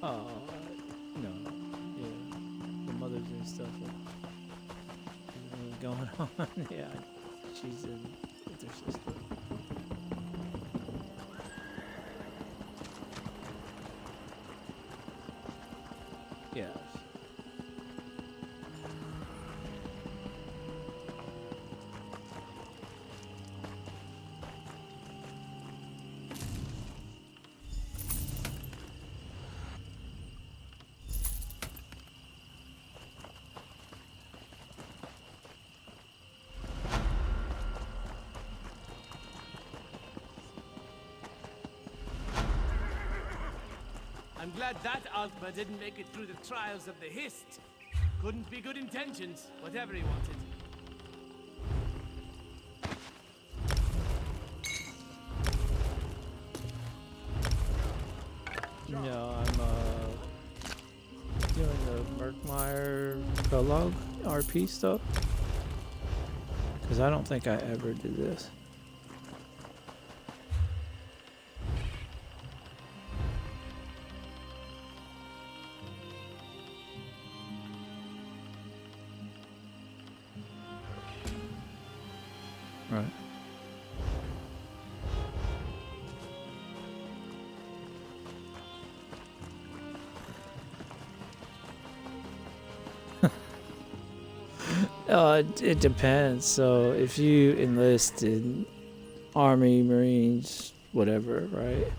Oh, no. Yeah. The mothers and stuff. Going on. Yeah. She's in with her sister. Yeah. I'm glad that Alpha didn't make it through the trials of the Hist. Couldn't be good intentions, whatever he wanted. No, I'm doing the Murkmire Prolog RP stuff. Because I don't think I ever did this. Right. It depends. So if you enlist in Army, Marines, whatever, right,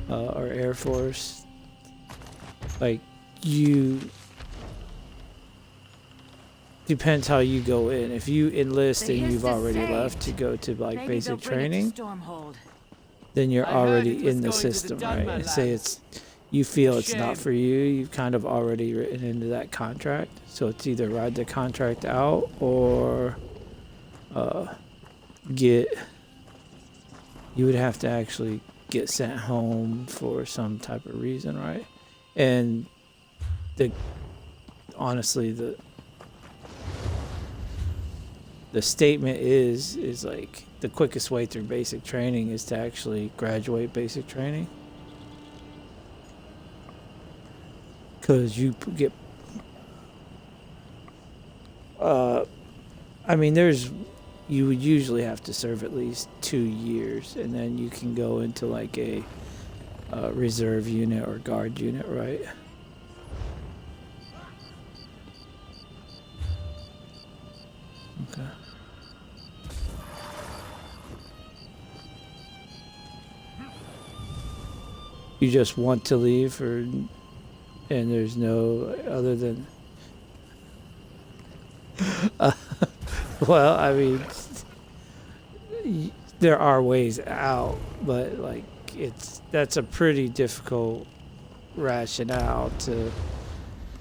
or Air Force, like you depends how you go in. If you enlist and you've already left to go to like basic training, then you're already in the system, right? And say it's you feel it's not for you, you've kind of already written into that contract. So it's either ride the contract out or you would have to actually get sent home for some type of reason, right? And honestly the statement is like the quickest way through basic training is to actually graduate basic training. Because you get, I mean, you would usually have to serve at least 2 years, and then you can go into like a reserve unit or guard unit, right? Okay. You just want to leave, and there's no other than. Well, I mean, there are ways out, but like that's a pretty difficult rationale to.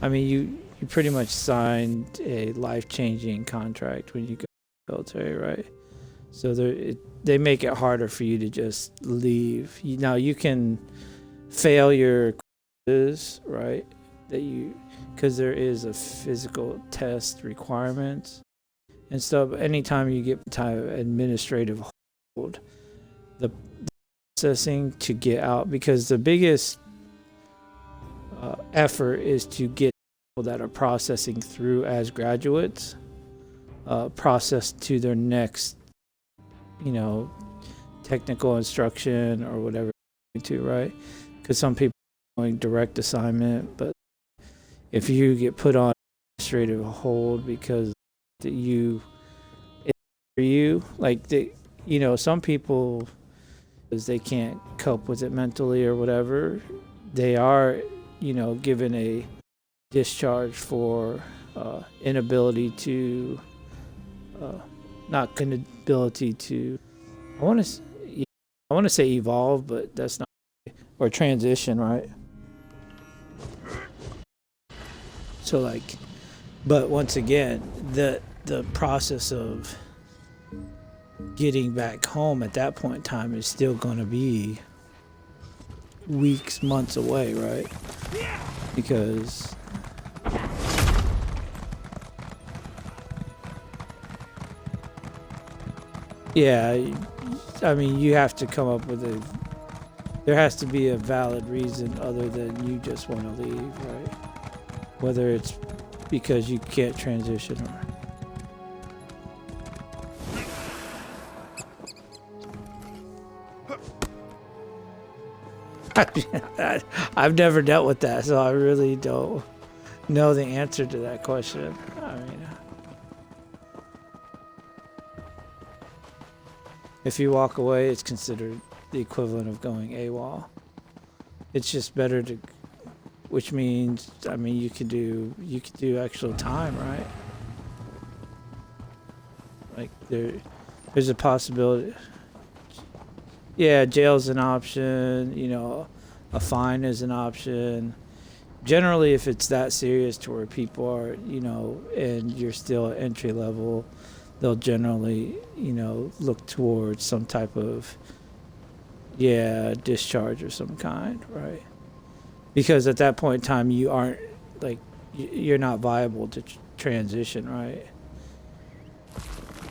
I mean, you pretty much signed a life-changing contract when you go to the military, right? So they make it harder for you to just leave. Now you can fail your quizzes, right? Because there is a physical test requirement and stuff. Anytime you get time administrative hold, the processing to get out, because the biggest effort is to get people that are processing through as graduates processed to their next, technical instruction or whatever, right? Because some people are going direct assignment, but if you get put on administrative hold because some people, because they can't cope with it mentally or whatever, they are, given a discharge for inability to, not inability to, I want to say evolve, but that's not, or transition, right? So but once again, the process of getting back home at that point in time is still going to be weeks, months away, right? Because I mean, you have to come up with there has to be a valid reason other than you just want to leave, right? Whether it's because you can't transition or... I've never dealt with that, so I really don't know the answer to that question. I mean, if you walk away, it's considered the equivalent of going AWOL. It's just better to, which means, I mean, you could do actual time, right? Like there's a possibility. Yeah, jail's an option, you know, a fine is an option. Generally, if it's that serious to where people are, you know, and you're still at entry level, they'll generally, you know, look towards some type of, discharge of some kind, right? Because at that point in time, you aren't, like, you're not viable to transition, right?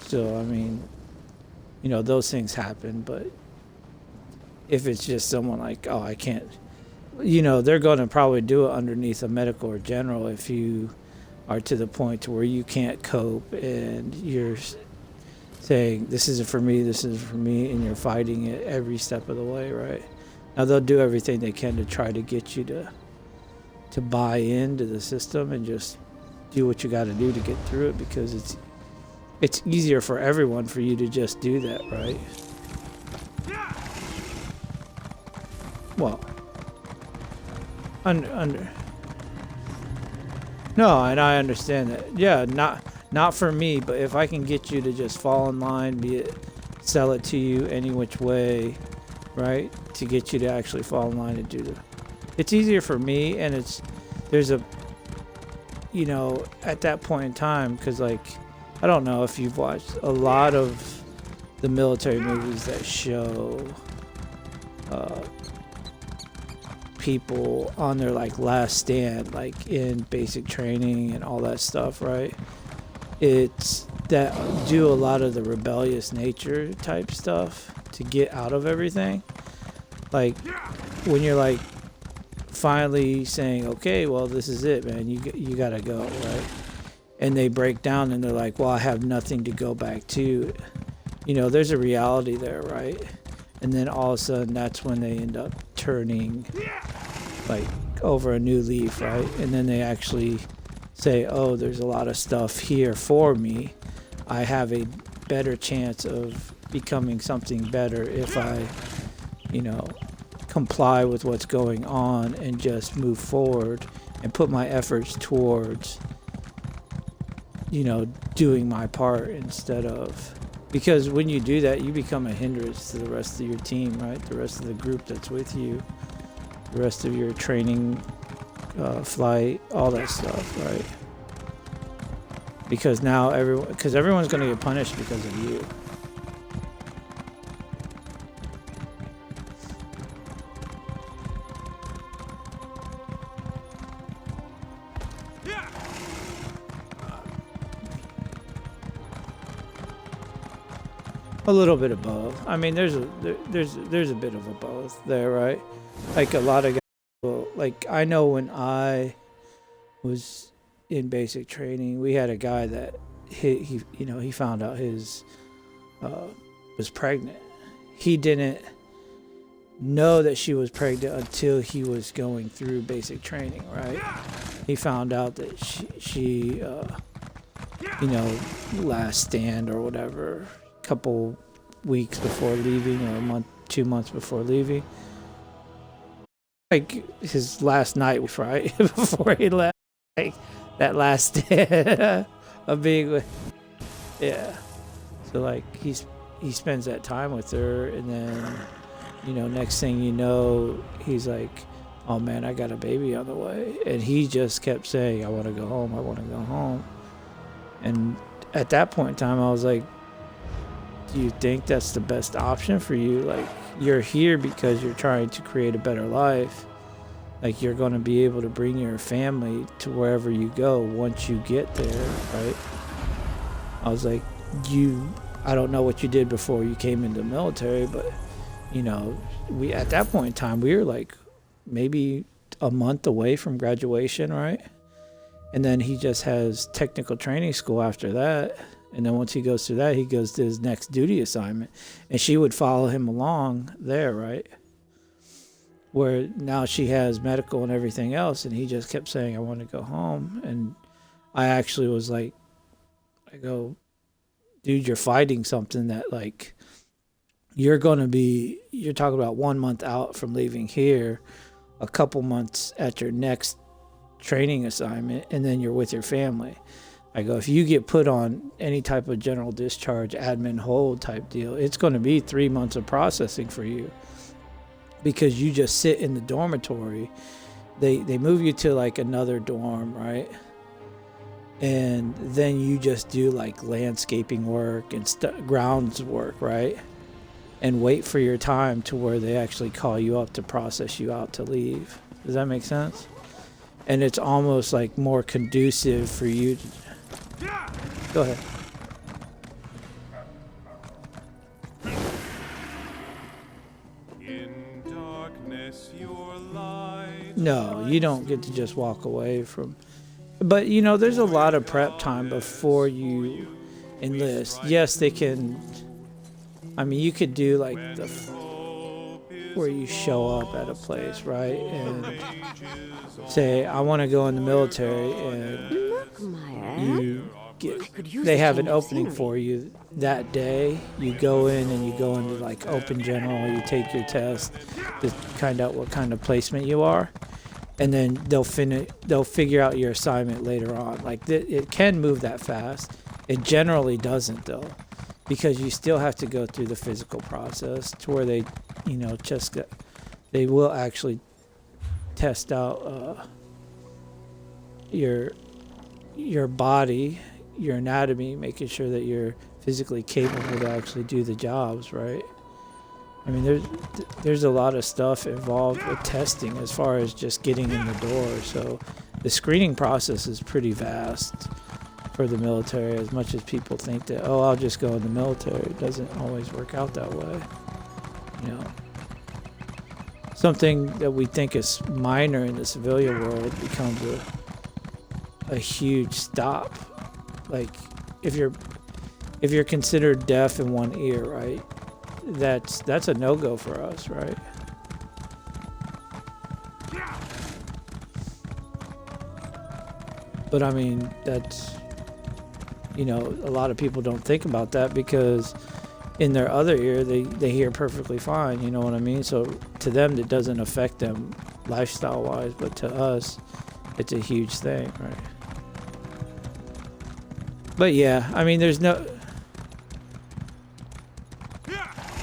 So, I mean, you know, those things happen, but if it's just someone like, oh, I can't, you know, they're going to probably do it underneath a medical or general if you are to the point to where you can't cope and you're saying, this isn't for me, and you're fighting it every step of the way, right? Now, they'll do everything they can to try to get you to buy into the system and just do what you got to do to get through it, because it's easier for everyone for you to just do that, right? Well, no, and I understand that. Yeah, not for me, but if I can get you to just fall in line, be it sell it to you any which way, right? To get you to actually fall in line and do it's easier for me, and there's a, you know, at that point in time, because, like, I don't know if you've watched a lot of the military movies that show people on their, like, last stand, like in basic training and all that stuff, right? It's that do a lot of the rebellious nature type stuff to get out of everything. Like when you're like finally saying, okay, well, this is it, man, you gotta go, right? And they break down and they're like, well, I have nothing to go back to. You know, there's a reality there, right? And then all of a sudden, that's when they end up turning, like, over a new leaf, right? And then they actually say, oh, there's a lot of stuff here for me. I have a better chance of becoming something better if I, you know, comply with what's going on and just move forward and put my efforts towards, you know, doing my part instead of... Because when you do that, you become a hindrance to the rest of your team, right? The rest of the group that's with you, the rest of your training, flight, all that stuff, right? Because now everyone's going to get punished because of you. A little bit of both. I mean, there's a bit of a both there, right? Like a lot of guys, well, like I know when I was in basic training, we had a guy that he you know, he found out his was pregnant. He didn't know that she was pregnant until he was going through basic training, right? He found out that she you know, last stand or whatever, couple weeks before leaving, or a month, 2 months before leaving, like his last night, right? Before he left, like that last day of being with, yeah. So like he spends that time with her, and then, you know, next thing you know, he's like, oh man, I got a baby on the way. And he just kept saying, I want to go home, I want to go home. And at that point in time, I was like, do you think that's the best option for you? Like, you're here because you're trying to create a better life. Like, you're going to be able to bring your family to wherever you go once you get there, right? I was like, I don't know what you did before you came into the military, but you know, we at that point in time we were like maybe a month away from graduation, right? And then he just has technical training school after that. And then once he goes through that, he goes to his next duty assignment. And she would follow him along there, right? Where now she has medical and everything else. And he just kept saying, I want to go home. And I actually was like, I go, dude, you're fighting something that, like, you're talking about 1 month out from leaving here, a couple months at your next training assignment, and then you're with your family. I go, if you get put on any type of general discharge, admin hold type deal, it's going to be 3 months of processing for you, because you just sit in the dormitory. They move you to like another dorm, right? And then you just do like landscaping work and grounds work, right? And wait for your time to where they actually call you up to process you out to leave. Does that make sense? And it's almost like more conducive for you to... Go ahead. In darkness, your light. No, you don't get to just walk away from... But, you know, there's a lot of prep time before you enlist. Yes, they can... I mean, you could do like where you show up at a place, right? And say, I want to go in the military, and they have an opening for you that day. You go in and you go into like open general, you take your test to find out what kind of placement you are. And then they'll figure out your assignment later on. Like it can move that fast. It generally doesn't though, because you still have to go through the physical process to where they, you know, they will actually test out your body, your anatomy, making sure that you're physically capable to actually do the jobs, right? I mean, there's a lot of stuff involved with testing as far as just getting in the door. So the screening process is pretty vast for the military, as much as people think that, oh, I'll just go in the military. It doesn't always work out that way. You know, something that we think is minor in the civilian world becomes a huge stop. Like if you're considered deaf in one ear, right? That's a no-go for us, right? But I mean, that's, you know, a lot of people don't think about that because in their other ear they hear perfectly fine, you know what I mean? So to them it doesn't affect them lifestyle wise, but to us it's a huge thing, right? But yeah, I mean, there's no...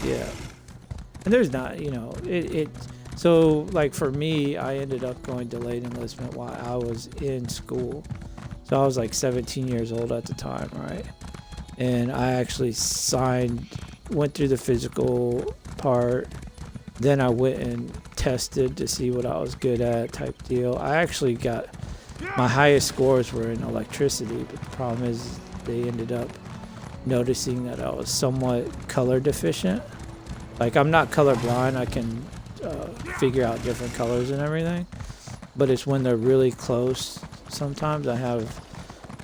Yeah. And there's not, you know, so like for me, I ended up going delayed enlistment while I was in school. So I was like 17 years old at the time, right? And I actually went through the physical part. Then I went and tested to see what I was good at type deal. I actually got, my highest scores were in electricity, but the problem is they ended up noticing that I was somewhat color deficient. Like, I'm not colorblind. I can figure out different colors and everything. But it's when they're really close, sometimes I have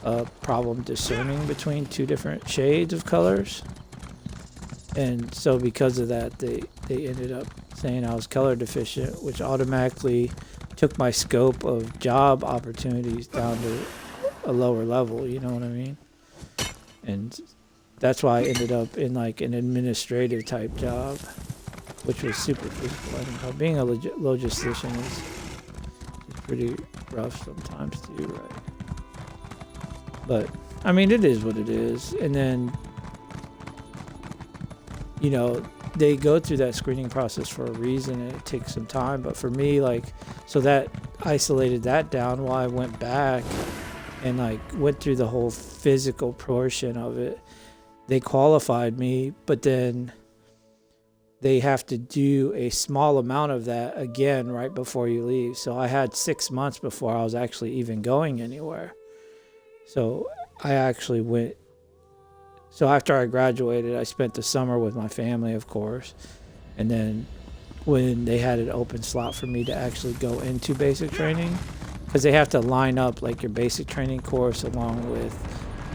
a problem discerning between two different shades of colors. And so because of that, they ended up saying I was color deficient, which automatically took my scope of job opportunities down to a lower level, you know what I mean? And that's why I ended up in like an administrative type job, which was super physical. I think being a logistician is pretty rough sometimes too, right? But I mean, it is what it is. And then, you know, they go through that screening process for a reason, and it takes some time. But for me, like, so that isolated that down while I went back and like went through the whole physical portion of it. They qualified me, but then they have to do a small amount of that again right before you leave. So I had 6 months before I was actually even going anywhere. So I actually went. So after I graduated, I spent the summer with my family, of course. And then when they had an open slot for me to actually go into basic training, because they have to line up like your basic training course along with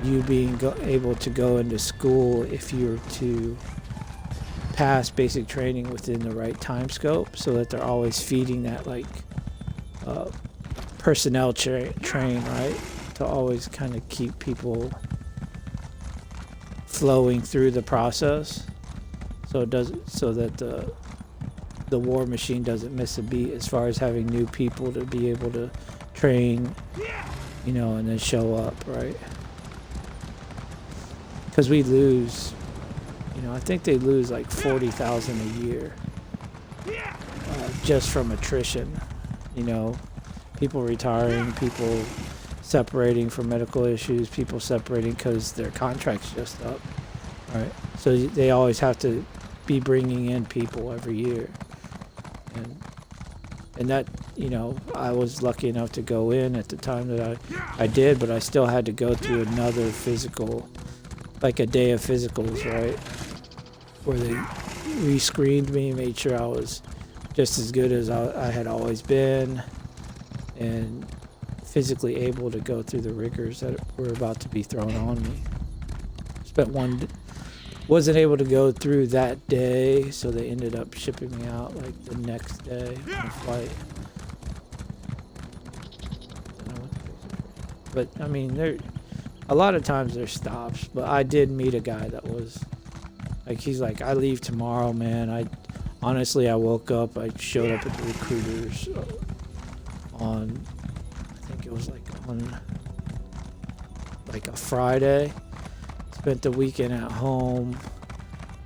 you being able to go into school if you're to pass basic training within the right time scope, so that they're always feeding that like personnel train, right, to always kind of keep people flowing through the process, so it does, so that the war machine doesn't miss a beat as far as having new people to be able to train, you know, and then show up, right? Because we lose, you know, I think they lose like 40,000 a year just from attrition, you know, people retiring, people separating for medical issues, people separating because their contract's just up, right? So they always have to be bringing in people every year. And that, you know, I was lucky enough to go in at the time that I did, but I still had to go through another physical, like a day of physicals, right? Where they re-screened me, made sure I was just as good as I had always been, and physically able to go through the rigors that were about to be thrown on me. Wasn't able to go through that day, so they ended up shipping me out like the next day on a flight. But I mean, a lot of times there's stops, but I did meet a guy that was like, he's like, I leave tomorrow, man. I woke up, I showed up at the recruiters on, I think it was like on like a Friday. Spent the weekend at home,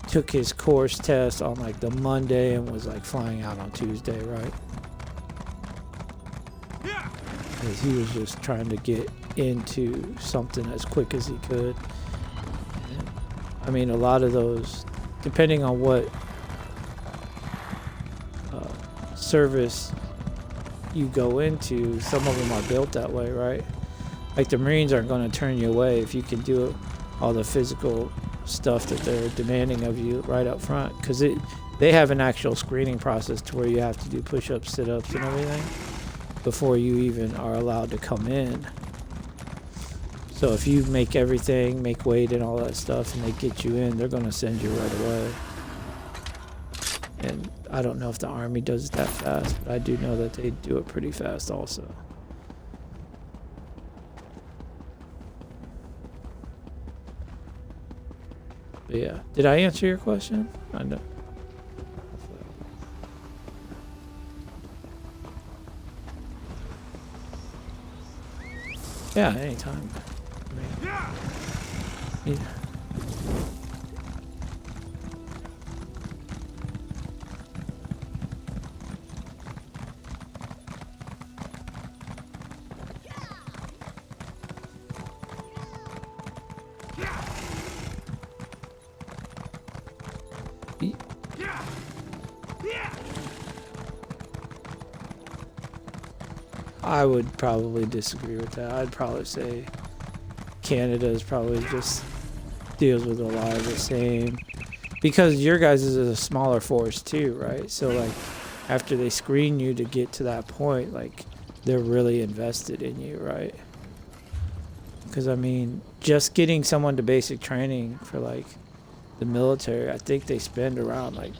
took his course test on like the Monday, and was like flying out on Tuesday, right? Because he was just trying to get into something as quick as he could. And, I mean, a lot of those, depending on what service you go into, some of them are built that way, right? Like the Marines aren't going to turn you away if you can do all the physical stuff that they're demanding of you right up front, because they have an actual screening process to where you have to do push-ups, sit-ups, and everything before you even are allowed to come in. So if you make weight and all that stuff, and they get you in, they're going to send you right away. And I don't know if the Army does it that fast, but I do know that they do it pretty fast also. But yeah, did I answer your question? I know. Yeah, anytime. I mean, yeah. I would probably disagree with that. I'd probably say Canada is probably just deals with a lot of the same, because your guys is a smaller force too, right? So like after they screen you to get to that point, like they're really invested in you, right? Because I mean, just getting someone to basic training for like the military, I think they spend around like,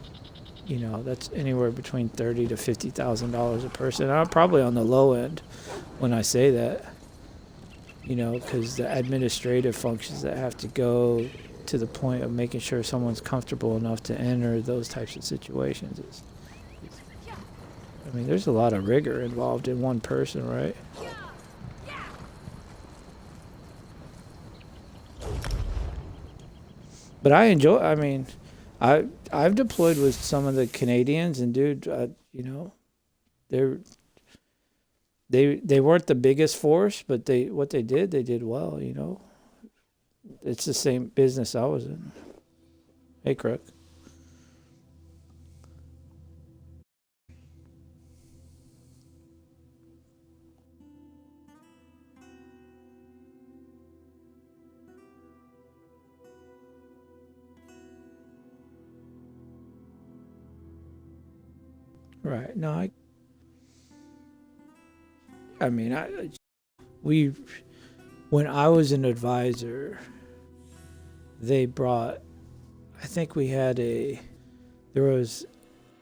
you know, that's anywhere between $30,000 to $50,000 a person. I'm probably on the low end when I say that, you know, because the administrative functions that have to go to the point of making sure someone's comfortable enough to enter those types of situations. I mean, there's a lot of rigor involved in one person, right? But I enjoy, I mean, I've deployed with some of the Canadians, and dude, you know, they weren't the biggest force, but they did well, you know. It's the same business I was in. Hey, Crook. Right. No, I mean, when I was an advisor, they brought, I think there was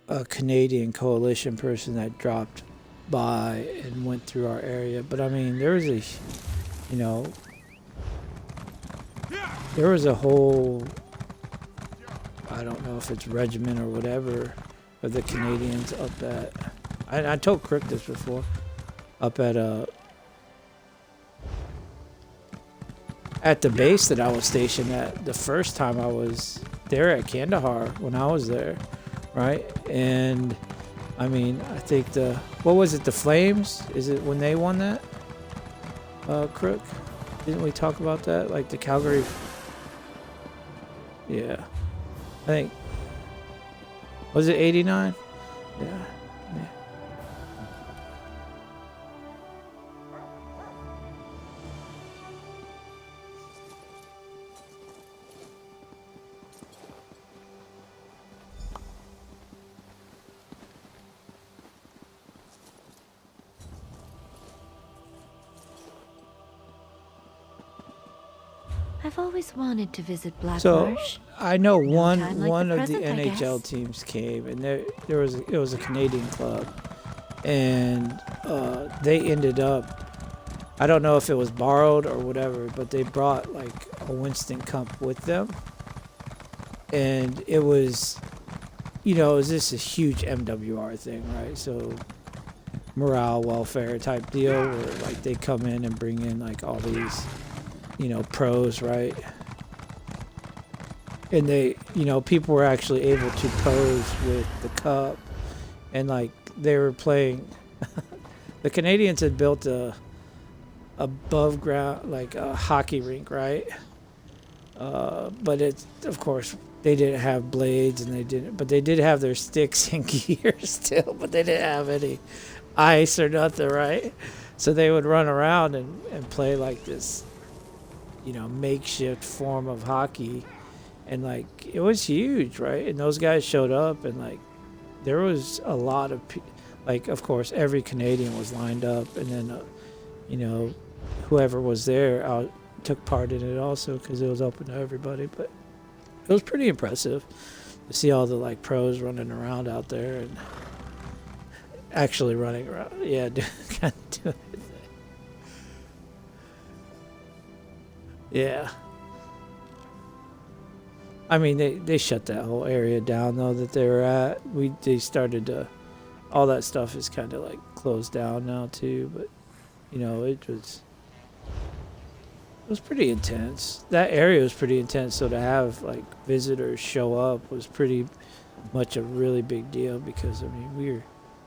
a Canadian coalition person that dropped by and went through our area. But I mean, there was a whole, I don't know if it's regiment or whatever, of the Canadians up I told Crook this before, up at the base that I was stationed at the first time I was there at Kandahar when I was there, right? And I mean, I think what was it, the Flames? Is it when they won that? Crook? Didn't we talk about that? Like the Calgary? Yeah. I think, was it 89? Yeah. I've always wanted to visit Black So Marsh. I know No one time like one the of the present, I NHL guess. teams came, and it was a Canadian club, and they ended up, I don't know if it was borrowed or whatever, but they brought like a Winston Cup with them, and it was just a huge MWR thing, right? So morale, welfare type deal, where like they come in and bring in like all these pros, right? And they, people were actually able to pose with the cup, and like they were playing. The Canadians had built a above ground, like a hockey rink, right? But of course, they didn't have blades, but they did have their sticks and gear still, but they didn't have any ice or nothing, right? So they would run around and play like this, makeshift form of hockey, and like it was huge, right? And those guys showed up, and like there was a lot of like, of course, every Canadian was lined up, and then whoever was there took part in it also, because it was open to everybody. But it was pretty impressive to see all the like pros running around out there and actually running around, kind of doing it. Yeah. I mean, they shut that whole area down though that they were at. They started to, all that stuff is kind of like closed down now too. But it was pretty intense. That area was pretty intense. So to have like visitors show up was pretty much a really big deal, because I mean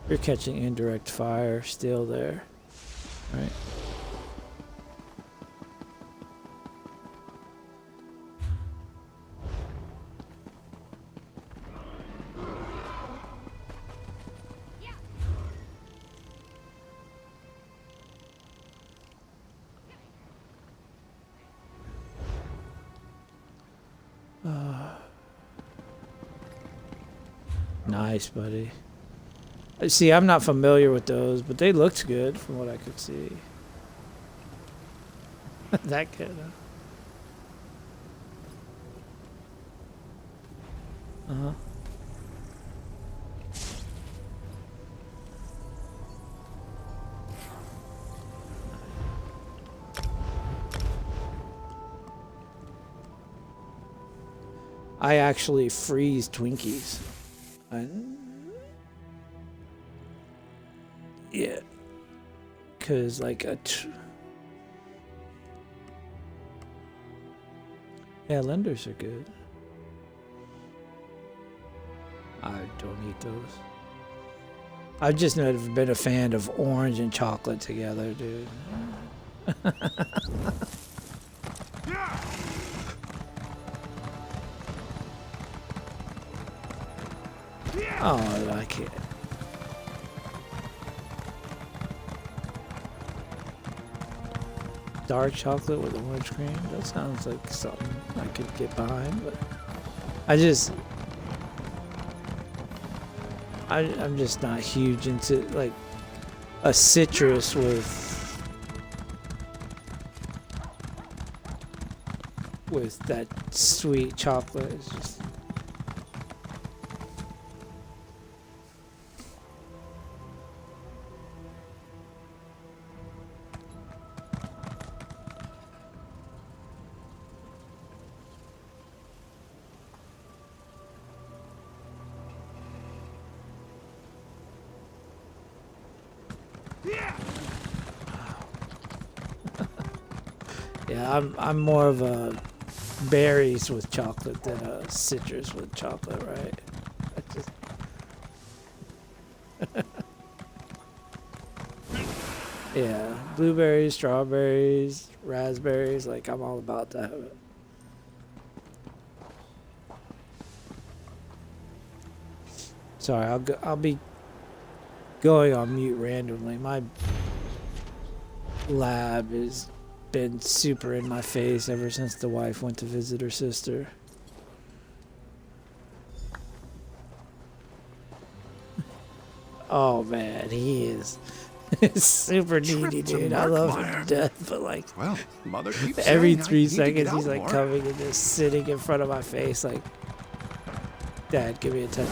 we're catching indirect fire still there, right? Nice, buddy. See, I'm not familiar with those, but they looked good from what I could see. That good, huh? Uh-huh. I actually freeze Twinkies. Yeah, because like lenders are good. I don't eat those. I've just never been a fan of orange and chocolate together, dude. Oh, I can't. Dark chocolate with orange cream? That sounds like something I could get behind, but I I'm just not huge into like a citrus with that sweet chocolate. It's just yeah, I'm more of a berries with chocolate than a citrus with chocolate, right? I just yeah, blueberries, strawberries, raspberries, like I'm all about that. Sorry, I'll be going on mute randomly. My lab has been super in my face ever since the wife went to visit her sister. Oh man, he is super needy, dude. I love him to death, but like, Well, Mother keeps every saying I 3 need to get seconds out he's like more. coming and just sitting in front of my face like, Dad, give me a touch.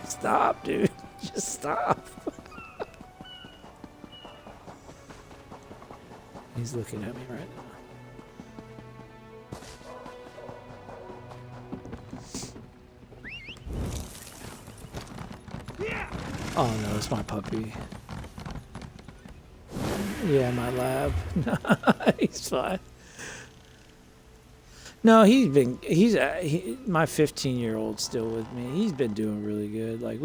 Stop, dude. Just stop. He's looking at me right now. Oh no, it's my puppy. Yeah, my lab. He's fine. No, my 15-year-old still with me. He's been doing really good. Like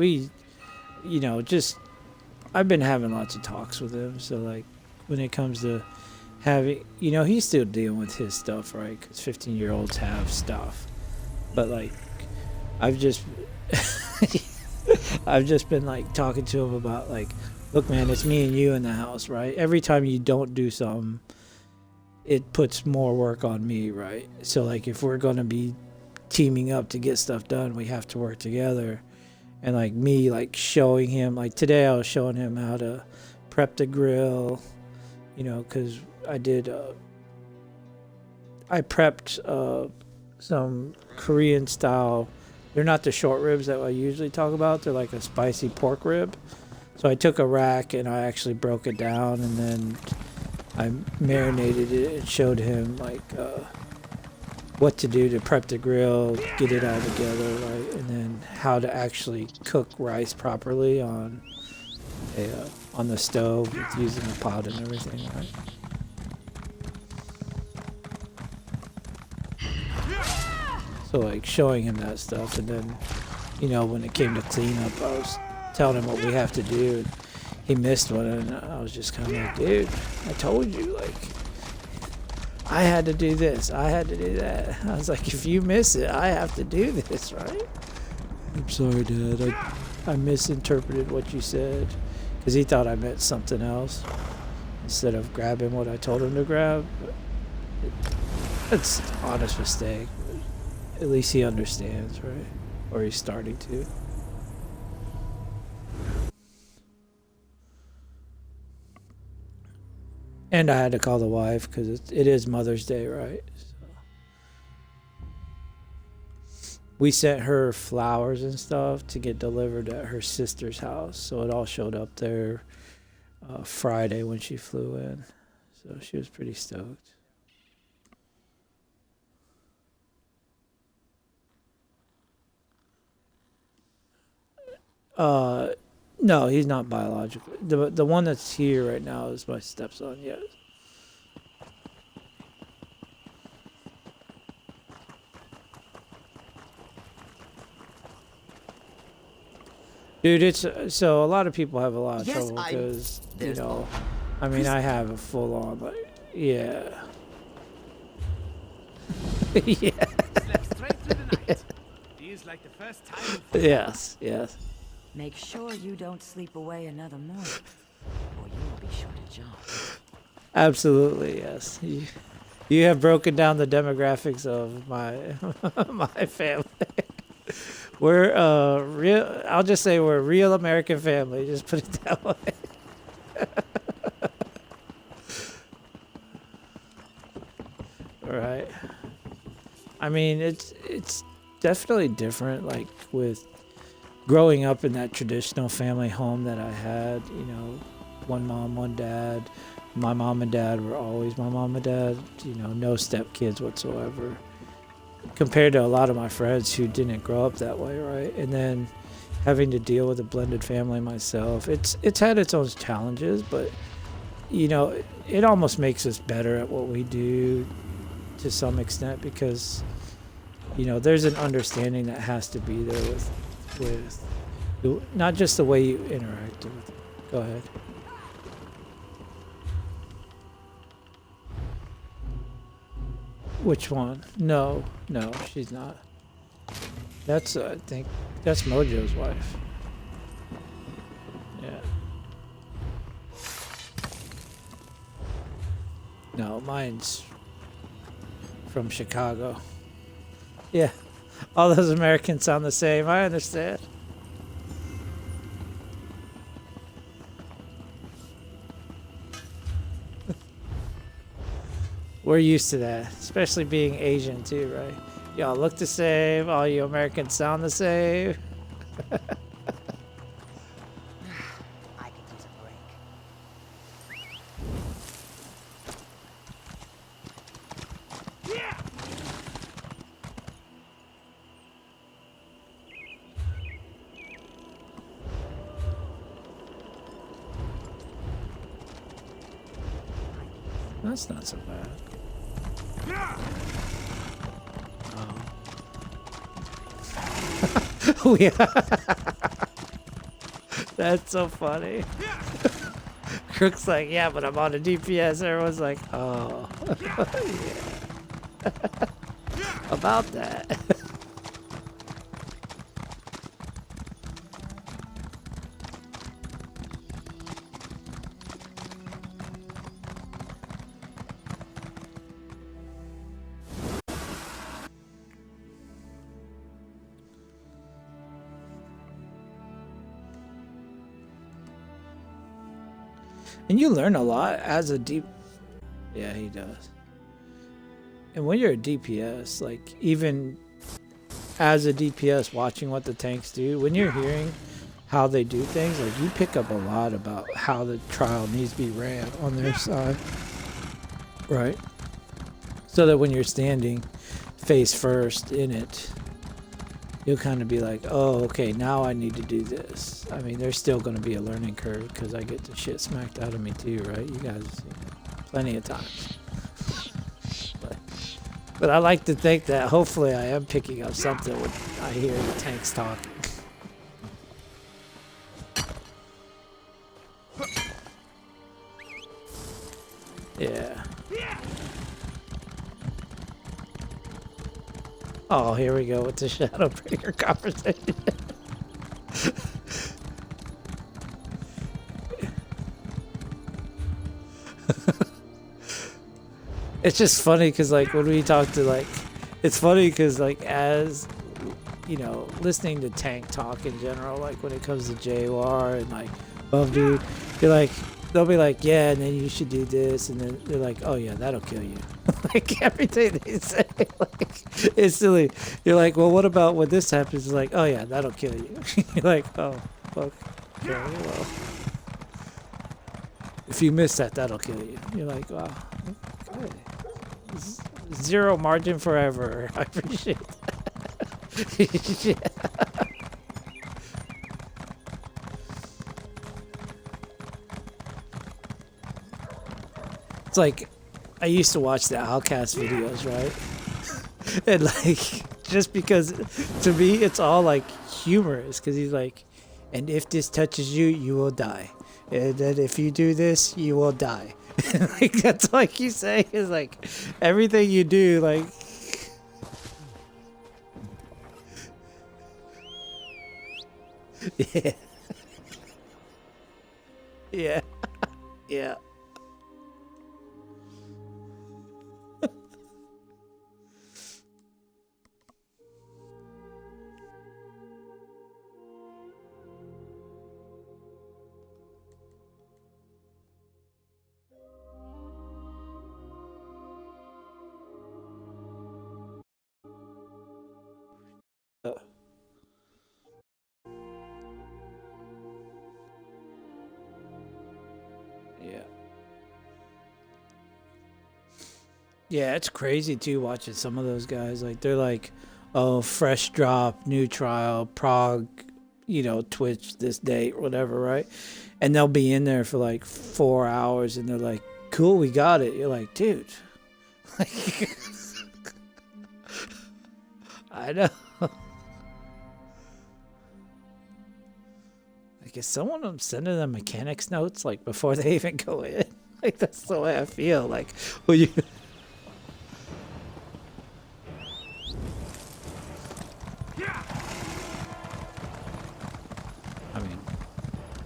I've been having lots of talks with him. So like when it comes to having, he's still dealing with his stuff, right? Because 15-year-olds have stuff. But like, I've just been like talking to him about like, look, man, it's me and you in the house, right? Every time you don't do something, it puts more work on me, right? So like if we're gonna be teaming up to get stuff done, we have to work together. And like me, like showing him, like today I was showing him how to prep the grill, because I prepped some Korean style. They're not the short ribs that I usually talk about. They're like a spicy pork rib. So I took a rack and I actually broke it down, and then I marinated it and showed him like what to do to prep the grill, get it all together, right, and then how to actually cook rice properly on the stove with using a pot and everything, right? So like showing him that stuff, and then when it came to cleanup, I was telling him what we have to do. And he missed one, and I was just kind of like, dude, I told you, like, I had to do this, I had to do that. I was like, if you miss it, I have to do this, right? I'm sorry, Dad. I misinterpreted what you said, because he thought I meant something else instead of grabbing what I told him to grab. It's an honest mistake. But at least he understands, right? Or he's starting to. And I had to call the wife because it is Mother's Day, right? So we sent her flowers and stuff to get delivered at her sister's house. So it all showed up there Friday when she flew in. So she was pretty stoked. No, he's not biologically. The one that's here right now is my stepson, yes. Dude, it's so a lot of people have a lot of trouble because I mean, I have a full on, like, yeah. Yeah. Slept straight through the night. Feels like the first time. Yes, yes. Make sure you don't sleep away another morning, or you'll be short a job. Absolutely, yes. You have broken down the demographics of my my family. We're real. I'll just say we're a real American family. Just put it that way. All right. I mean, it's definitely different. Like with growing up in that traditional family home that I had. You know, one mom, one dad. My mom and dad were always my mom and dad. You know, no stepkids whatsoever. Compared to a lot of my friends who didn't grow up that way, right? And then having to deal with a blended family myself, it's had its own challenges, but you know, it almost makes us better at what we do to some extent because you know there's an understanding that has to be there with not just the way you interact with. Go ahead. Which one? No, she's not. That's I think that's Mojo's wife. Yeah. No, mine's from Chicago. Yeah. All those Americans sound the same. I understand. We're used to that, especially being Asian too, right? Y'all look the same. All you Americans sound the same. I could use a break. That's not so bad. Oh. Yeah. That's so funny. Crook's like, yeah, but I'm on a DPS. Everyone's like, oh. Yeah. About that. And you learn a lot as a deep. Yeah, he does. And when you're a DPS, like even as a DPS watching what the tanks do, when you're hearing how they do things, like you pick up a lot about how the trial needs to be ran on their side. Right? So that when you're standing face first in it, you'll kind of be like, oh, okay, now I need to do this. I mean, there's still going to be a learning curve because I get the shit smacked out of me too, right? You guys, plenty of times. But I like to think that hopefully I am picking up something when I hear the tanks talking. Yeah. Oh, here we go with the Shadowbreaker conversation. It's just funny because, like, when we talk to, like, it's funny because, like, as, you know, listening to tank talk in general, like, when it comes to JWR and, like, Bum Dude, you're like, they'll be like, yeah, and then you should do this, and then they're like, oh, yeah, that'll kill you. Like, everything they say, like, instantly, you're like, well, what about when this happens? It's like, oh, yeah, that'll kill you. You're like, oh, okay, well, if you miss that, that'll kill you. You're like, wow, okay. Zero margin forever. I appreciate that. Yeah. It's like I used to watch the Outcast videos, right? And like just because to me it's all like humorous because he's like, and if this touches you, you will die. And then if you do this, you will die. Like that's like you say is like everything you do like yeah. Yeah. Yeah. Yeah, it's crazy too watching some of those guys. Like they're like, oh, fresh drop, new trial, Prague, you know, Twitch this date, whatever, right? And they'll be in there for like 4 hours, and they're like, cool, we got it. You're like, dude, like, I know. Like, is someone sending them mechanics notes like before they even go in? Like, that's the way I feel. Like, well, you. I mean,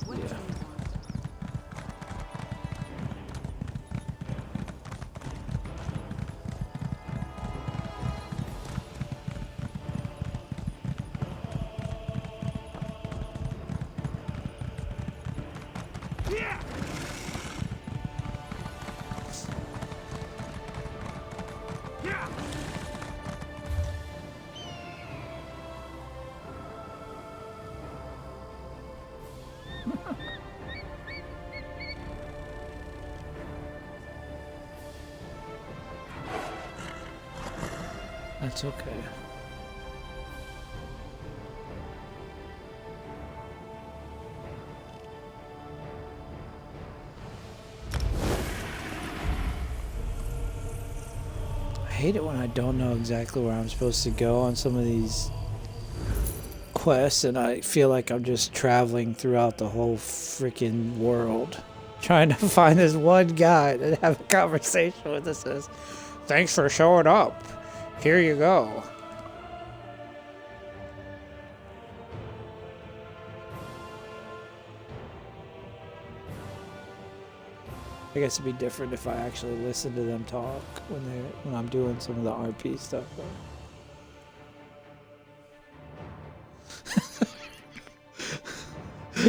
yeah. That's okay. I hate it when I don't know exactly where I'm supposed to go on some of these quests, and I feel like I'm just traveling throughout the whole freaking world, trying to find this one guy to have a conversation with that says, "Thanks for showing up. Here you go." I guess it'd be different if I actually listen to them talk when I'm doing some of the RP stuff.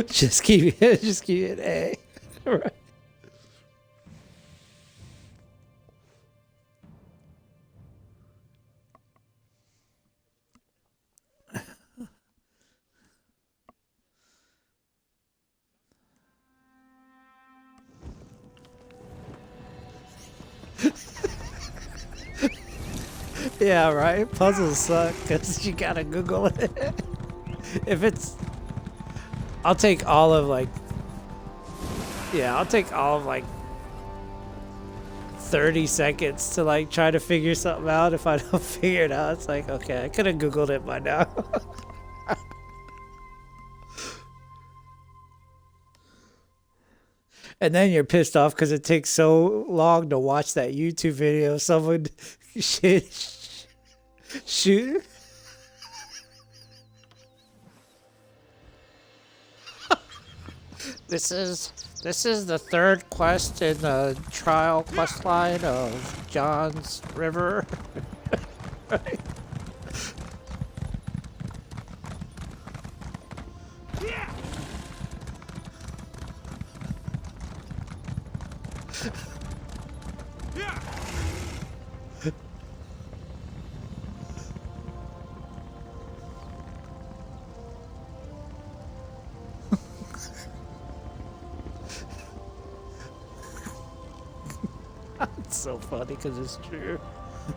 Just keep it A. Right. Yeah, right? Puzzles suck because you gotta Google it. If it's... I'll take all of like 30 seconds to like try to figure something out. If I don't figure it out, it's like, okay, I could have Googled it by now. And then you're pissed off because it takes so long to watch that YouTube video. Someone shoot. This is the third quest in the trial quest line of John's River. Right. It's so funny because it's true.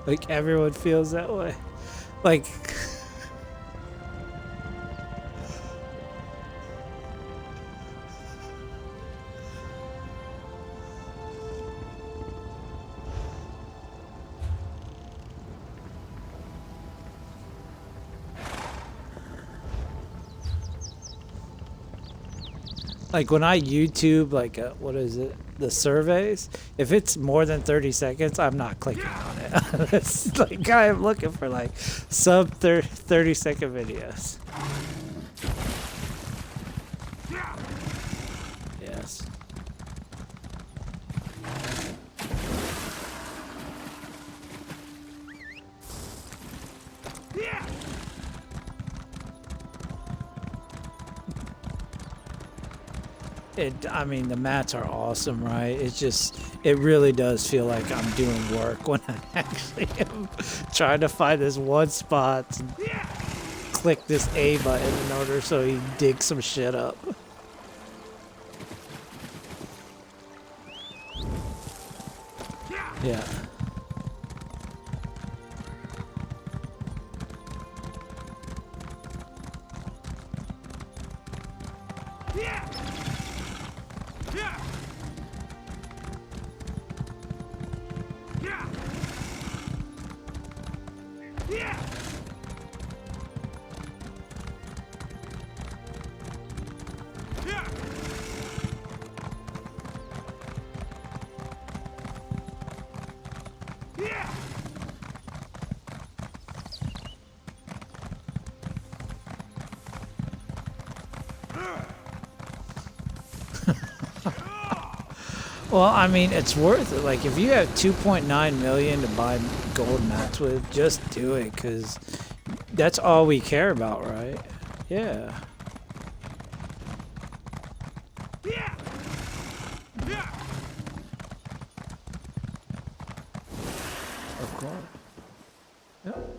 Like, everyone feels that way. Like... Like when I YouTube, like, what is it? The surveys, if it's more than 30 seconds, I'm not clicking on it. It's like, I'm looking for like sub 30-second videos. Yes. I mean, the mats are awesome, right? It's just, it really does feel like I'm doing work when I actually am trying to find this one spot to click this A button in order so he digs some shit up. Yeah. Well, I mean, it's worth it. Like, if you have 2.9 million to buy gold mats with, just do it, because that's all we care about, right? Yeah. Of course. Yep.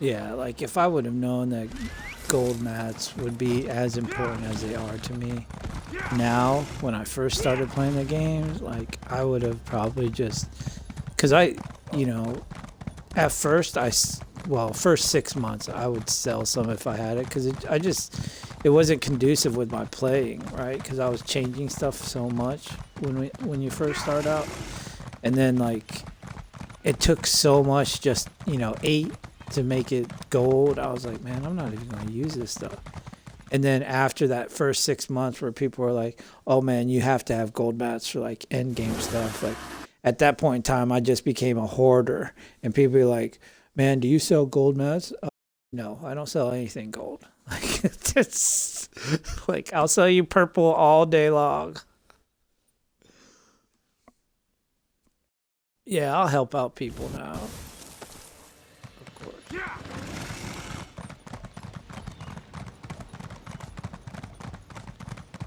Yeah, like if I would have known that gold mats would be as important as they are to me now, when I first started playing the games, like I would have probably just, because you know, at first first 6 months I would sell some if I had it, because it wasn't conducive with my playing, right? Because I was changing stuff so much when you first start out, and then like it took so much, just 8 to make it gold. I was like, man, I'm not even going to use this stuff. And then after that first 6 months where people were like, oh man, you have to have gold mats for like end game stuff, like at that point in time I just became a hoarder, and people were like, man, do you sell gold mats? No, I don't sell anything gold. Like it's like, I'll sell you purple all day long. Yeah, I'll help out people now. Of course.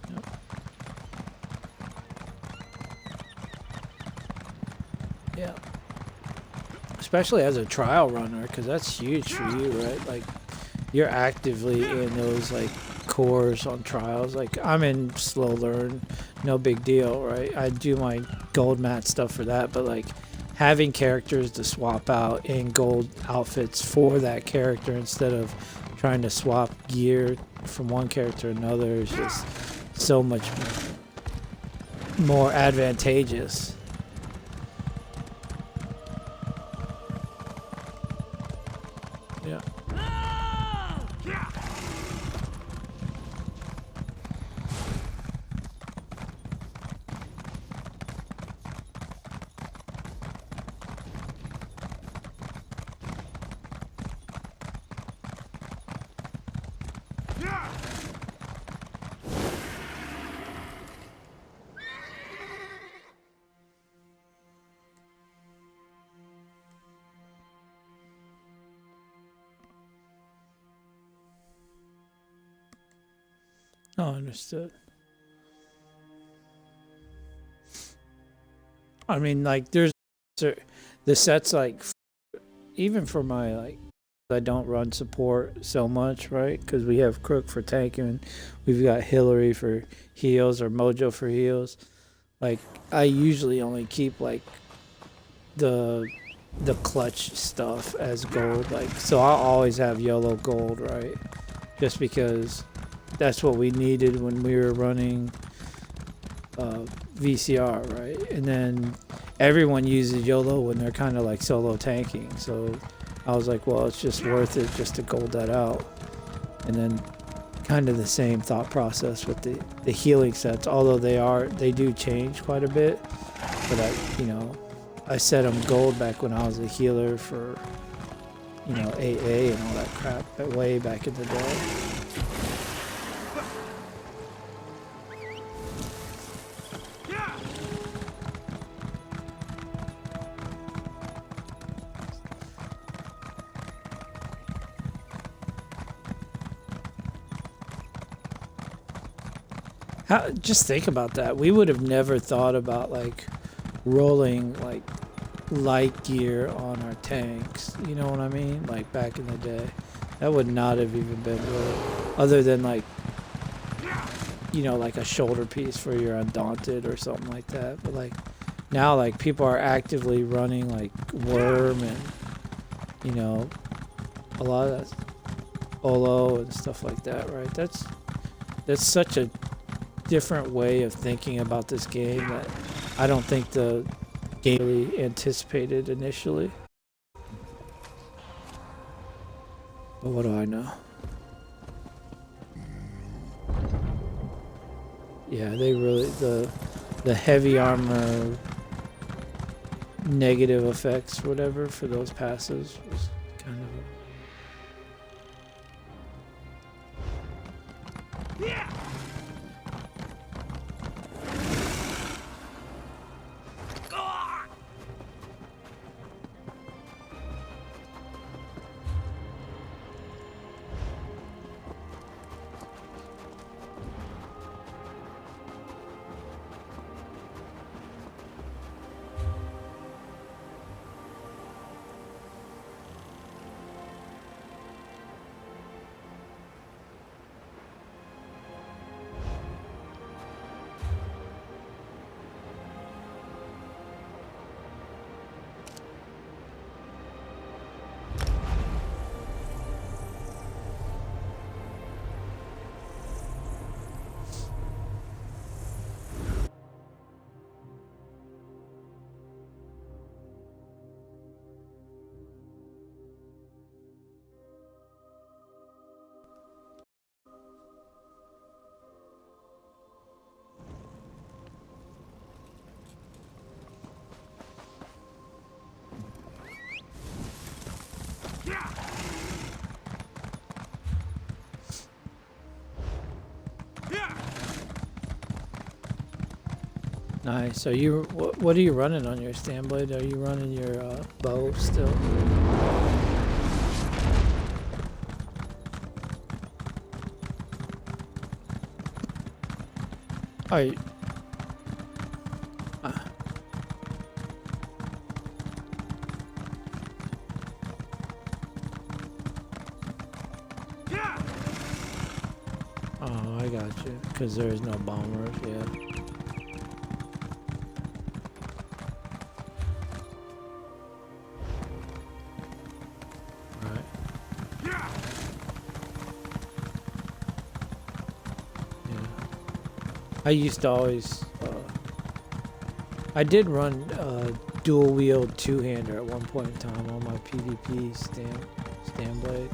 Yep. Yeah. Especially as a trial runner, because that's huge for you, right? Like, you're actively in those like cores on trials. Like, I'm in slow learn, no big deal, right? I do my gold mat stuff for that, but like having characters to swap out in gold outfits for that character instead of trying to swap gear from one character to another is just so much more advantageous. Yeah. Oh, understood. I mean, like, there's the sets, like, even for my, like, I don't run support so much, right? Because we have Crook for tanking, we've got Hillary for heals, or Mojo for heals. Like, I usually only keep, like, the clutch stuff as gold. Like, so I'll always have yellow gold, right? Just because that's what we needed when we were running VCR, right? And then everyone uses YOLO when they're kind of like solo tanking. So I was like, well, it's just worth it just to gold that out. And then kind of the same thought process with the healing sets, although they do change quite a bit. But I set them gold back when I was a healer for, AA and all that crap way back in the day. Just think about that. We would have never thought about like rolling like light gear on our tanks. You know what I mean? Like back in the day, that would not have even been really, other than like you know, like a shoulder piece for your Undaunted or something like that. But like now, like people are actively running like Worm and, you know, a lot of that Olo and stuff like that, right? That's such a different way of thinking about this game that I don't think the game really anticipated initially. But what do I know? Yeah, they really the heavy armor negative effects, whatever, for those passives was kind of nice. So you, what are you running on your stand blade? Are you running your bow still? Are you? Oh, I got you. Because there is no bombers, yeah. I used to always, I did run dual wield two-hander at one point in time on my PvP stand blade.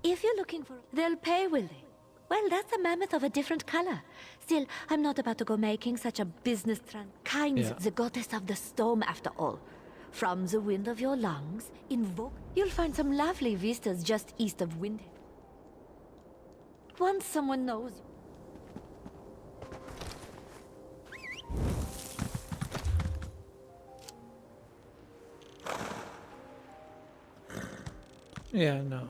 If you're looking for... They'll pay, will they? Well, that's a mammoth of a different color. Still, I'm not about to go making such a business Kind's the goddess of the storm, after all. From the wind of your lungs, invoke... You'll find some lovely vistas just east of Windhead. Once someone knows... Yeah, no.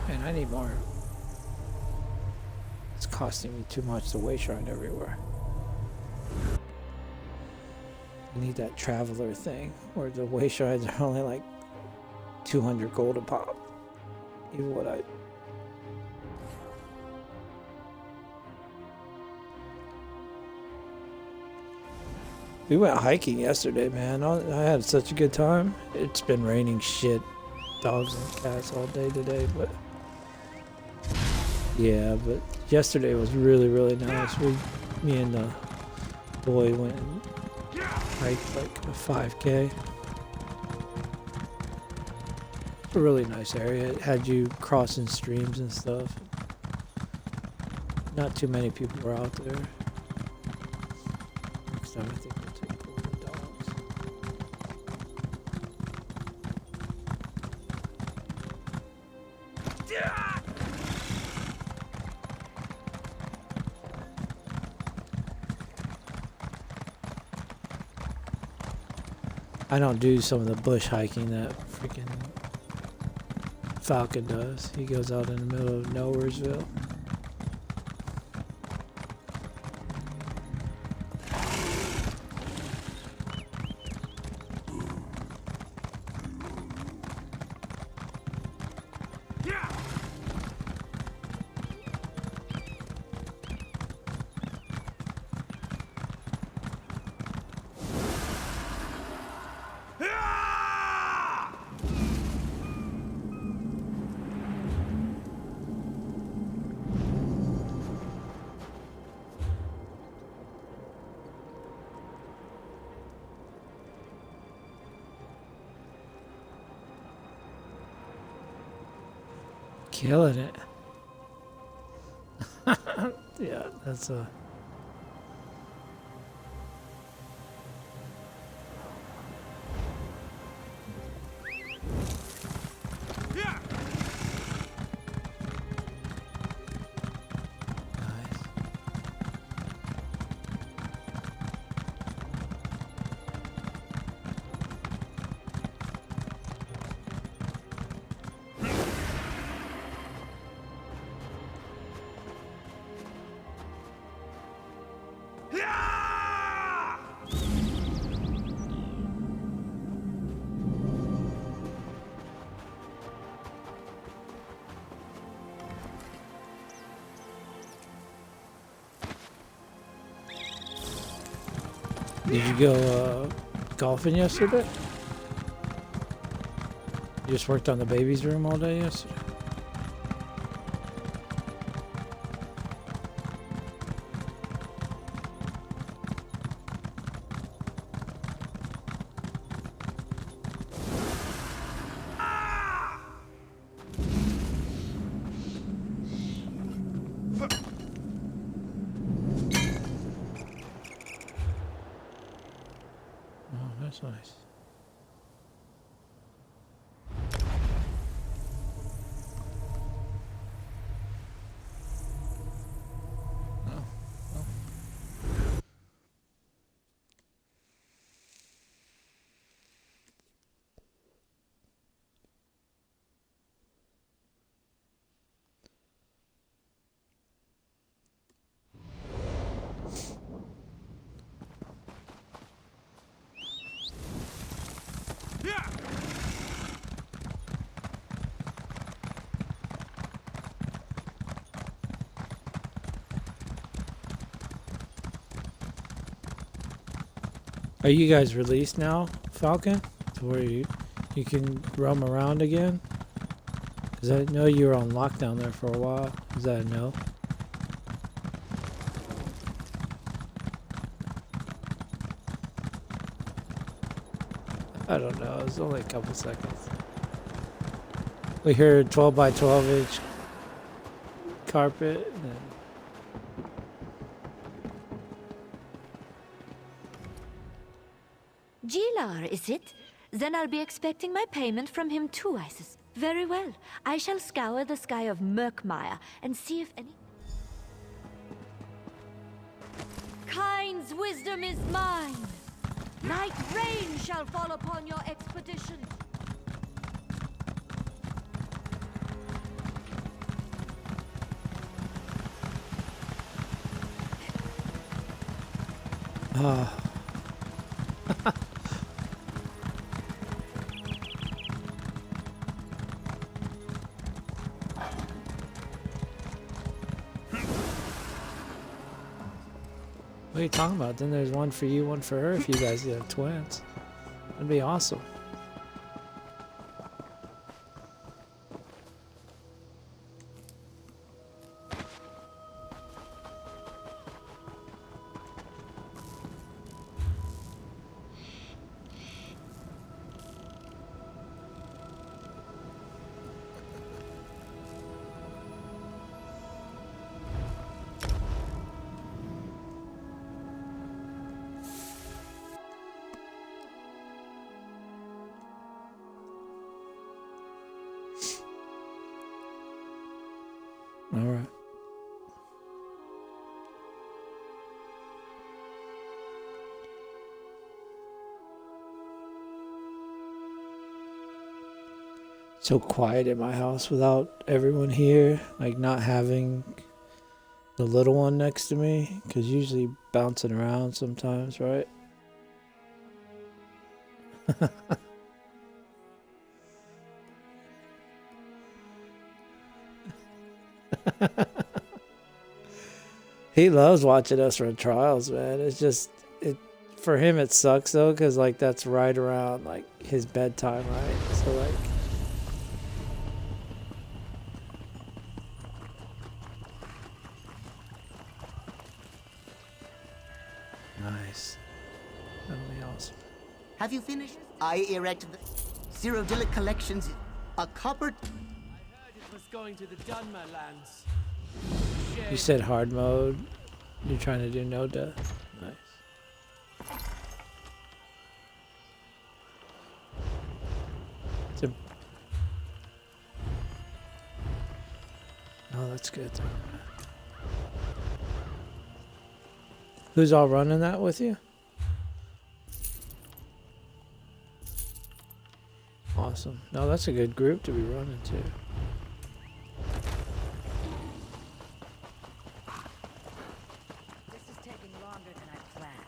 Man, I need more. It's costing me too much to way shrine everywhere. I need that traveler thing, where the way shrines are only like 200 gold a pop. Even what I... We went hiking yesterday, man. I had such a good time. It's been raining shit, dogs and cats all day today, but... Yeah, but yesterday was really, really nice. Me and the boy went and hiked like a 5K. A really nice area. It had you crossing streams and stuff. Not too many people were out there. Next time I think we'll take the dogs. I don't do some of the bush hiking that freaking Falcon does. He goes out in the middle of Nowheresville. Killing it. Yeah, that's a... Nice. Did you go golfing yesterday? You just worked on the baby's room all day yesterday? Oh, that's nice. Are you guys released now, Falcon? To where you can roam around again? Because I know you were on lockdown there for a while. Is that a no? I don't know. It was only a couple seconds. We heard 12 by 12 inch carpet. And Gilar, is it? Then I'll be expecting my payment from him too, I suspect. Very well. I shall scour the sky of Murkmire and see if any... Kind's wisdom is mine. Night rain shall fall upon your expedition. Ah. What are you talking about? Then there's one for you, one for her if you guys have twins. That'd be awesome. So quiet in my house without everyone here, like not having the little one next to me, because usually bouncing around sometimes, right? He loves watching us run trials, man. It's just it for him. It sucks though, because like that's right around like his bedtime, right? So like. Nice. That'll be awesome. Have you finished? I erected the Cyrodiilic collections. A copper. I heard it was going to the Dunmer lands. You said hard mode. You're trying to do no death. Nice. So, oh, that's good. Who's all running that with you? Awesome. No, that's a good group to be running to. This is taking longer than I planned.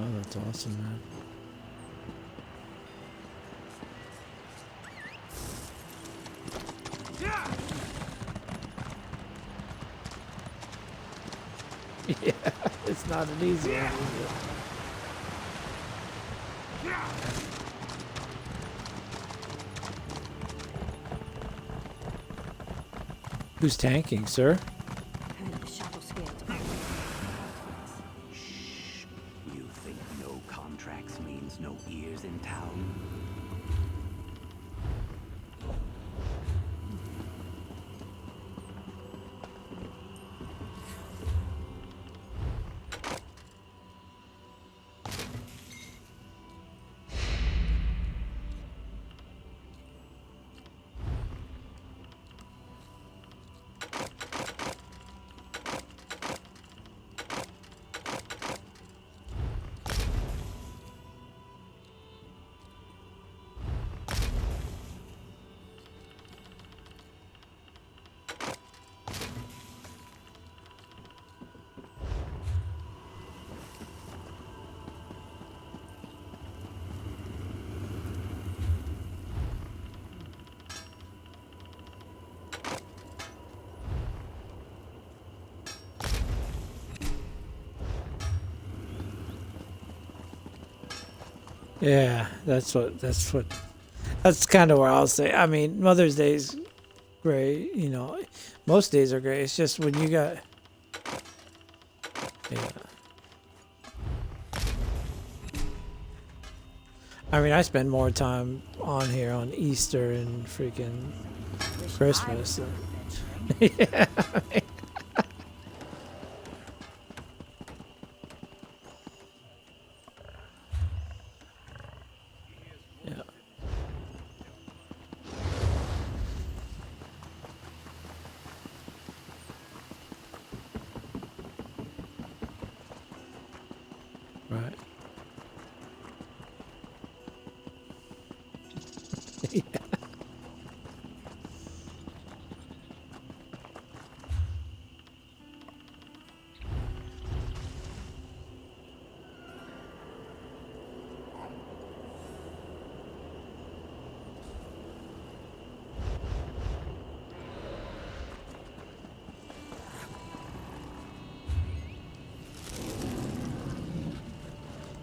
Oh, that's awesome, man. Yeah, it's not an easy one, is it? Who's tanking, sir? The shuttle scales. Shh. You think no contracts means no ears in town? Yeah, that's kind of where I'll say. I mean, Mother's Day's great, you know. Most days are great. It's just when you got, yeah. I mean, I spend more time on here on Easter and freaking Christmas. Yeah. Yeah. Right. Yeah.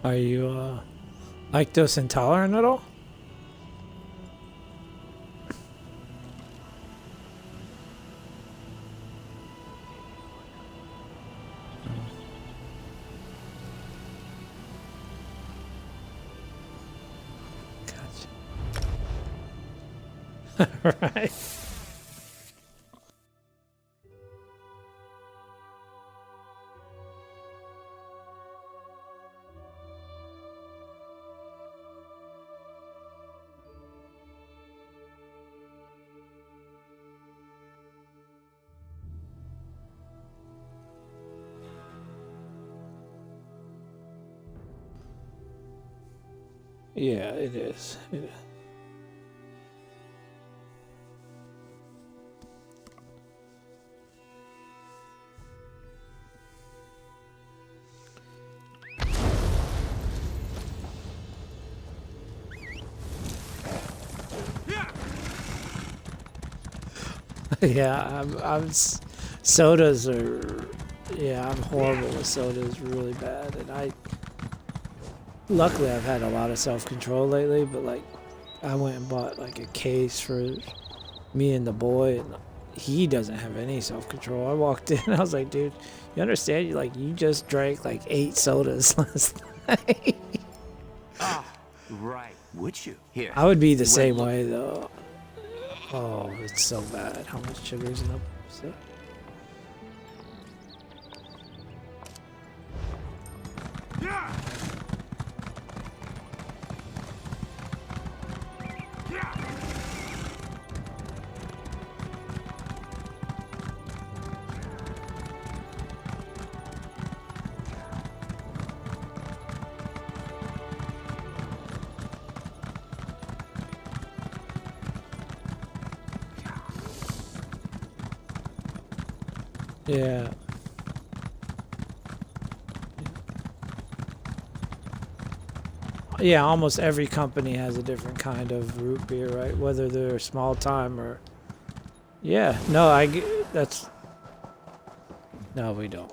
Are you lactose intolerant at all? Gotcha. Right. Yeah, it is. It is. Yeah, sodas are, yeah, I'm horrible with sodas, really bad, and luckily I've had a lot of self-control lately, but like, I went and bought like a case for me and the boy, and he doesn't have any self-control. I walked in, I was like, dude, you understand? You just drank like 8 sodas last night. Ah, right. Would you? Here. I would be the You same went way though. Oh, it's so bad. How much sugar is in the stuff? Yeah. Yeah, almost every company has a different kind of root beer, right? Whether they're small time or... Yeah, no, that's... No, we don't.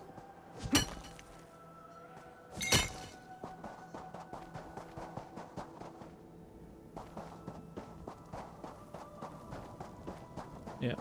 Yeah.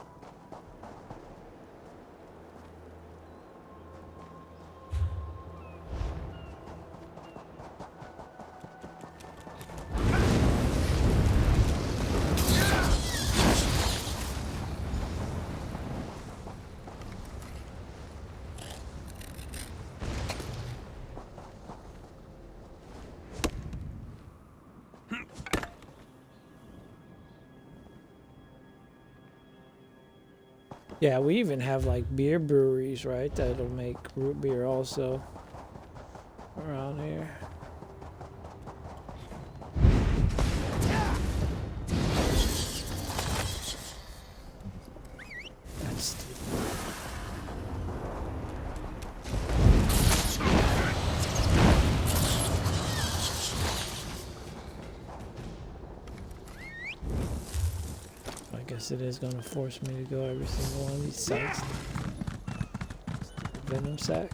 Yeah, we even have like beer breweries, right? That'll make root beer also around here. That's I guess it is going to force me to go every single one of these sites. Venom sack.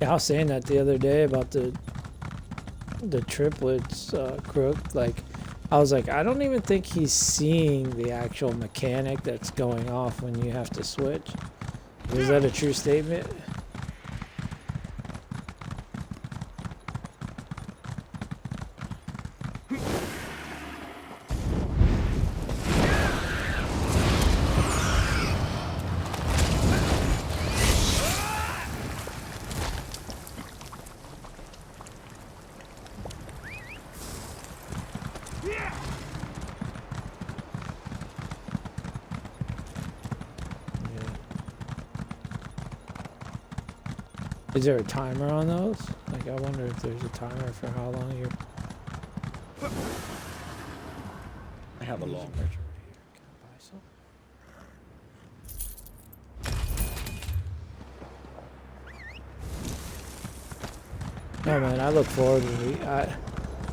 Yeah, I was saying that the other day about the triplets, Crook. Like, I was like, I don't even think he's seeing the actual mechanic that's going off when you have to switch. Is that a true statement? Is there a timer on those? Like, I wonder if there's a timer for how long you're... I have a long. No, man, I look forward to it.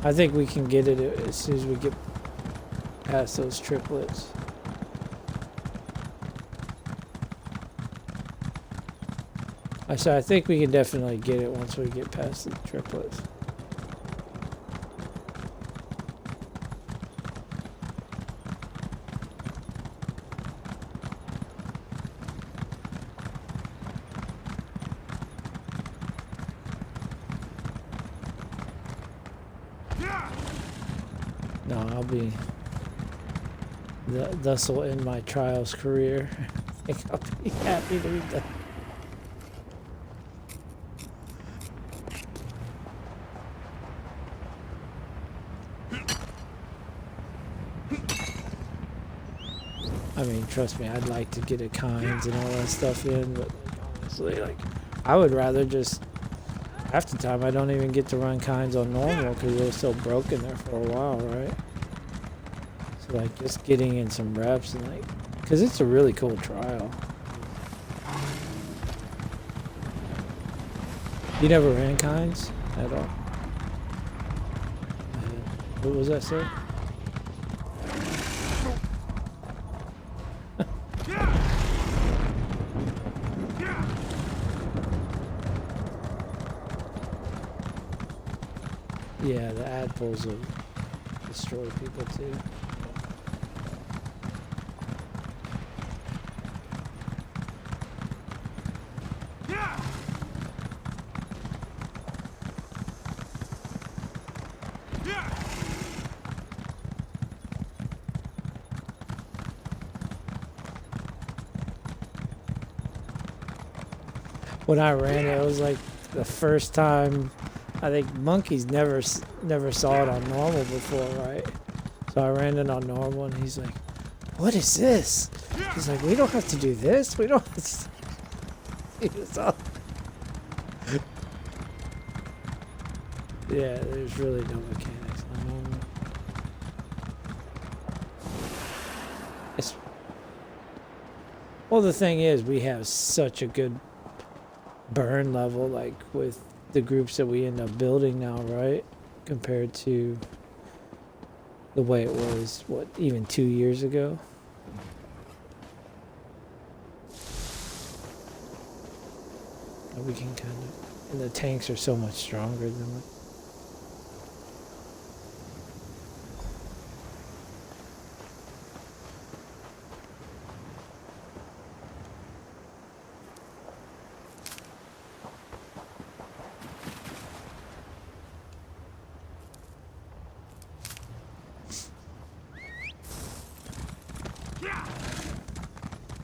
I think we can get it as soon as we get past those triplets. I think we can definitely get it once we get past the triplets. No, I'll be... Thus will end my trials career. I think I'll be happy to be done. I mean, trust me, I'd like to get a Kynes and all that stuff in, but honestly, like, I would rather just, half the time I don't even get to run Kynes on normal because they're so broken there for a while, right? So like, just getting in some reps and like, because it's a really cool trial. You never ran Kynes at all? What was that, sir? Yeah, the ad pulls will destroy people too. When I ran it was like the first time. I think monkeys never saw it on normal before, right? So I ran it on normal, and he's like, "What is this?" He's like, "We don't have to do this. We don't have to." He was all... Yeah, there's really no mechanics on normal. Well, the thing is, we have such a good burn level, like with the groups that we end up building now, right? Compared to the way it was, what, even 2 years ago? And we can kind of, and the tanks are so much stronger than what.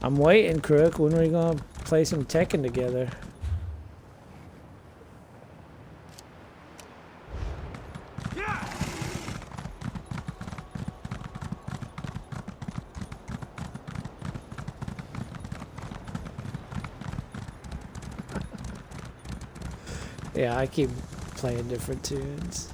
I'm waiting, Crook. When are we gonna play some Tekken together? Yeah, I keep playing different tunes.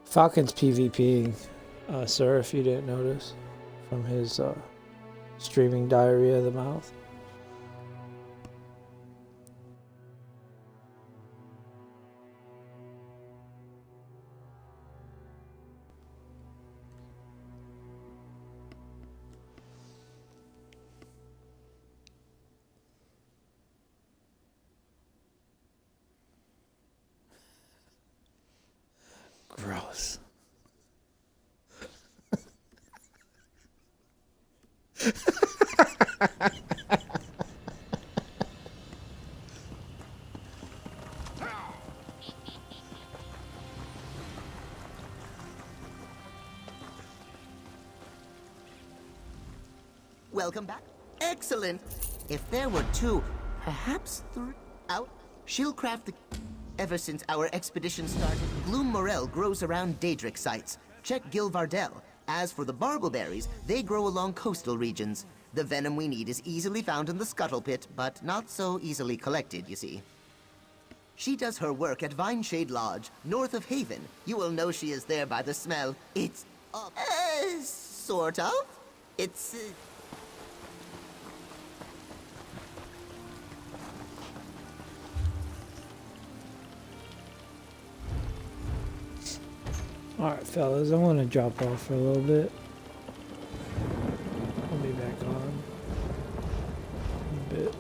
Falcon's PvPing, sir, if you didn't notice, from his streaming diarrhea of the mouth. Gross. Welcome back. Excellent. If there were two, perhaps three out, she'll craft the... Ever since our expedition started, Gloom Morel grows around Daedric sites. Check Gil Vardell. As for the barbleberries, they grow along coastal regions. The venom we need is easily found in the scuttle pit, but not so easily collected, you see. She does her work at Vineshade Lodge, north of Haven. You will know she is there by the smell. It's... sort of. It's... Alright, fellas, I want to drop off for a little bit. I'll be back on in a bit.